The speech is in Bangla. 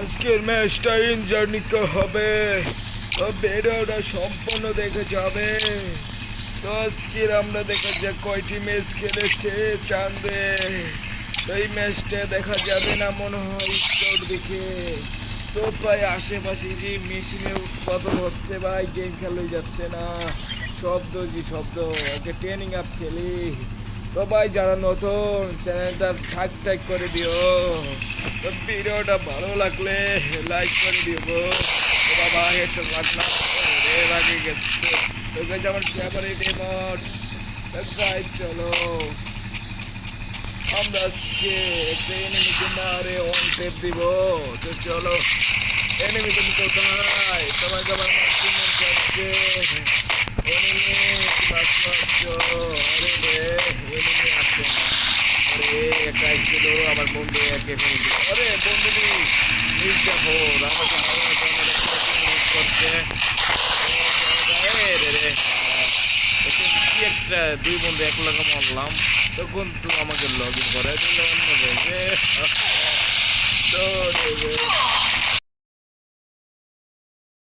আজকের ম্যাচটা ইনজার্নিকা হবে, তো ভিডিওটা সম্পূর্ণ দেখে যাবে। তো আজকের আমরা দেখা যাক কয়টি ম্যাচ খেলেছে চাঁদে। তো এই ম্যাচটা দেখা যাবে না মনে হয় স্কোর দেখে। তো প্রায় আশেপাশে যে মেশিনের উৎপাদন হচ্ছে ভাই, গেম খেলাই যাচ্ছে না, শব্দ কি শব্দ, ওকে ট্রেনিং আপ খেলি। তো ভাই যারা নতুন চ্যানেলটা সাবস্ক্রাইব করে দিও, তো ভিডিওটা ভালো লাগলে লাইক করে দিও। তো বাবা হেডশট মারনা রে লাগে গেছে। তো গাইস আমার ফেভারিট ইমোট। তো গাইস চলো আমরা আজকে একটা এনিমিকে মারে অন টেপ দিব। তো চলো এনিমি তুমি কোথায়, তোমাকে আমার মার্কিং করছে এনিমি বাঁচো। আরে রে এনিমি আসছে না, আরে একা ছিল আমার বন্ধু একে ফেলে দিল। আরে বন্ধু নিজ দেখো আমাকে মারার জন্য মিস করছে। রে কি একটা দুই বন্ধু এক লগে মারলাম, তখন তো আমাকে লগ ইন করে দিল অন্য